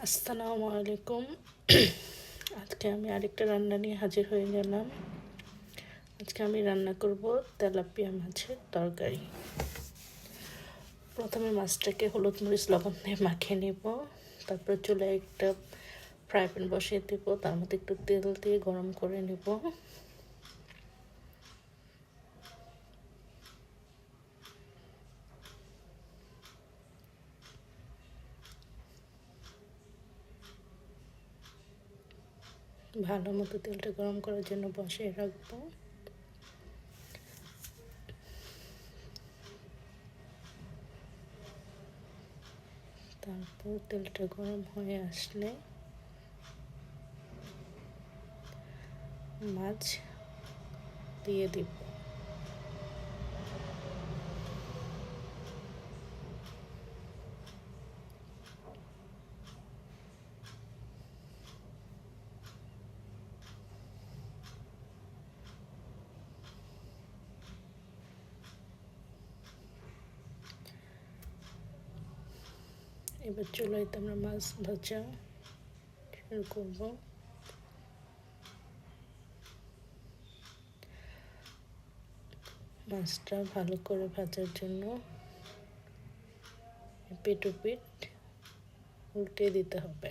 আসসালামু আলাইকুম। আজকে আমি আরেকটা রান্না নিয়ে হাজির হয়ে গেলাম। আজকে আমি রান্না করব তেলাপিয়া মাছের তরকারি। প্রথমে মাছটাকে হলুদ মরিচ লবণ দিয়ে মাখিয়ে নেব। তারপর চুলায় একটা ফ্রাই প্যান বসিয়ে দেব, তার মধ্যে একটু তেল দিয়ে গরম করে নেব। ভালো মতো তেলটা গরম করার জন্য বসিয়ে রাখবো। তারপর তেলটা গরম হয়ে আসলে মাছ দিয়ে দিব। এবার চুলাইতে আমরা মাছ ভাজা শুরু করব। মাছটা ভালো করে ভাজার জন্য পিঠ উল্টে দিতে হবে।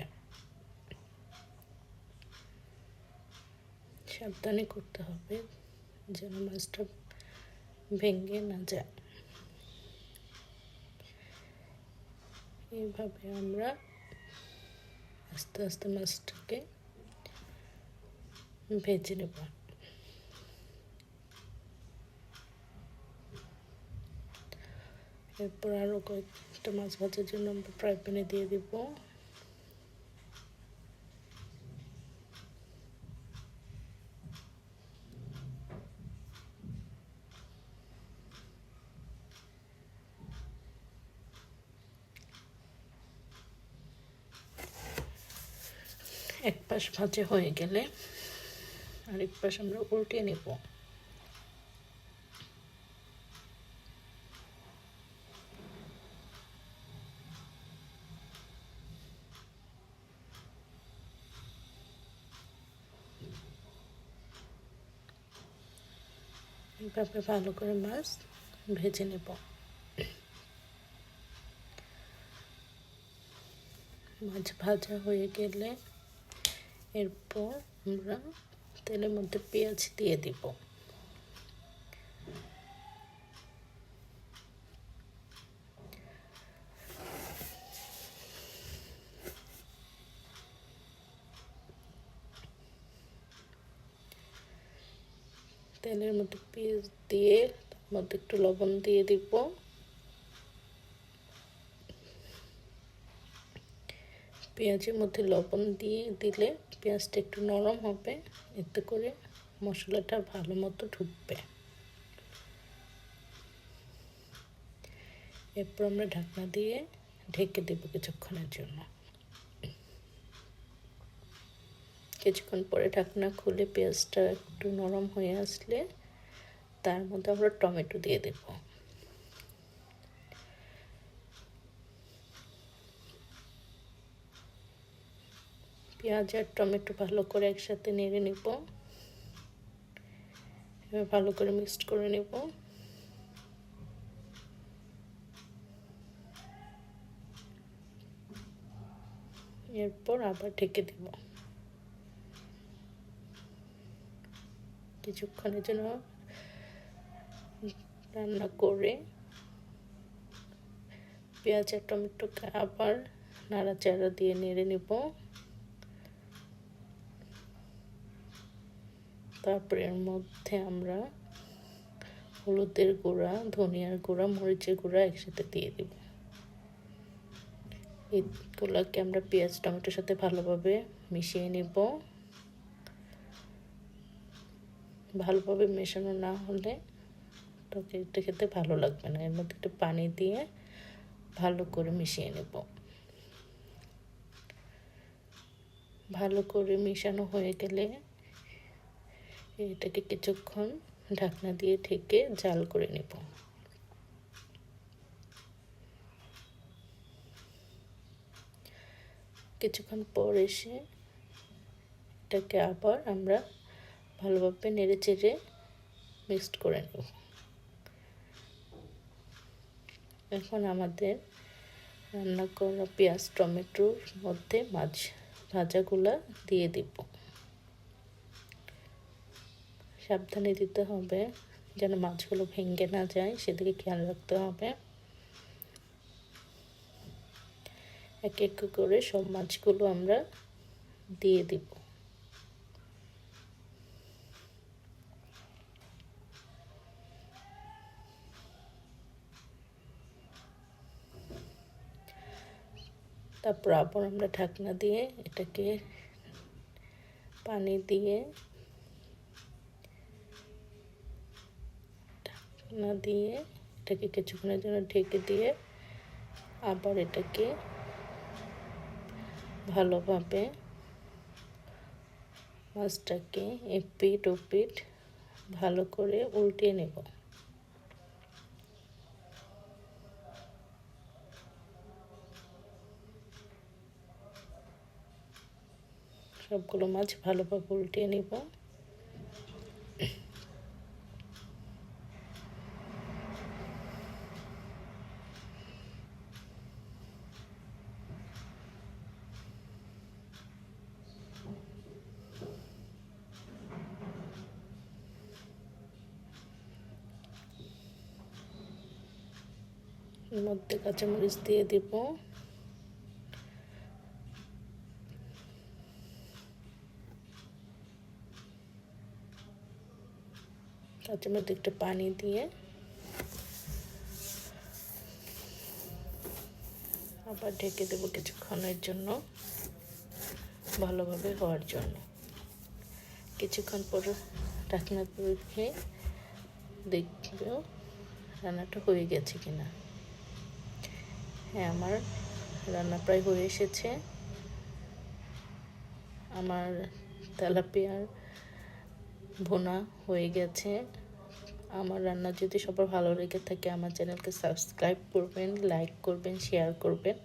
সাবধানে করতে হবে যেন মাছটা ভেঙে না যায়। এইভাবে আমরা আস্তে আস্তে মাছটাকে ভেজে নেব। এরপর আরও কয়েকটা মাছ ভাজার জন্য আমরা ফ্রাই প্যানে দিয়ে দিব। এক পাশ ভাজা হয়ে গেলে আরেক পাশ আমরা উল্টে নেব। এইভাবে ভালো করে মাছ ভেজে নেব। মাছ ভাজা হয়ে গেলে এরপর আমরা তেলের মধ্যে পেঁয়াজ দিয়ে দিব। তেলের মধ্যে পেঁয়াজ দিয়ে তার মধ্যে একটু লবণ দিয়ে দিব। পেঁয়াজের মধ্যে লবণ দিয়ে দিলে পেঁয়াজটা একটু নরম হবে, এতে করে মশলাটা ভালো মতো ঢুকবে। এরপর আমরা ঢাকনা দিয়ে ঢেকে দেব কিছুক্ষণের জন্য। কিছুক্ষণ পরে ঢাকনা খুলে পেঁয়াজটা একটু নরম হয়ে আসলে তার মধ্যে আমরা টমেটো দিয়ে দেব। পেঁয়াজ আর টমেটো ভালো করে একসাথে নেড়ে নেব। এবার ভালো করে মিক্সড করে নেব। এরপর আবার ঢেকে দেব। কিছুক্ষণের জন্য রান্না করে পেঁয়াজ আর টমেটোকে আবার নাড়াচাড়া দিয়ে নেড়ে নেব। তারপর এর মধ্যে আমরা হলুদের গুঁড়া, ধনিয়ার গুঁড়া, মরিচের গুঁড়া একসাথে দিয়ে দেব। এগুলোকে আমরা পেঁয়াজ টমেটোর সাথে ভালোভাবে মিশিয়ে নেব। ভালোভাবে মেশানো না হলে তরকারিটা খেতে ভালো লাগবে না। এর মধ্যে একটু পানি দিয়ে ভালো করে মিশিয়ে নেব। ভালো করে মেশানো হয়ে গেলে এটাকে কিছুক্ষণ ঢাকনা দিয়ে ঢেকে জাল করে নেব। কিছুক্ষণ পর এসে এটাকে আবার আমরা ভালোভাবে নেড়ে চেড়ে মিক্সড করে নেব। এখন আমাদের রান্না করা পেঁয়াজ টমেটোর মধ্যে মাছ ভাজাগুলা দিয়ে দিব। সাবধানে দিতে হবে যেন মাছগুলো ভেঙে না যায়, সেদিকে খেয়াল রাখতে হবে। এক এক করে সব মাছগুলো আমরা দিয়ে দিব। তারপর আবার আমরা ঢাকনা দিয়ে এটাকে পানি দিয়ে এটাকে কিছুক্ষণের জন্য ঢেকে দিয়ে আবার এটাকে ভালোভাবে মাছটাকে এপিট ওপিট ভালো করে উল্টিয়ে নেব। সবগুলো মাছ ভালোভাবে উল্টিয়ে নেব। এর মধ্যে কাঁচামরিচ দিয়ে দিব। কাঁচামরিচ একটু পানি দিয়ে আবার ঢেকে দেব কিছুক্ষণের জন্য, ভালোভাবে হওয়ার জন্য। কিছুক্ষণ পর ঢাকনা তুলে দেখব রান্নাটা হয়ে গেছে কিনা। হ্যাঁ, আমার রান্না প্রায় হয়ে এসেছে। আমার তেলাপিয়ার ভুনা হয়ে গেছে। আমার রান্না যদি সবার ভালো লেগে থাকে আমার চ্যানেলকে সাবস্ক্রাইব করবেন, লাইক করবেন, শেয়ার করবেন।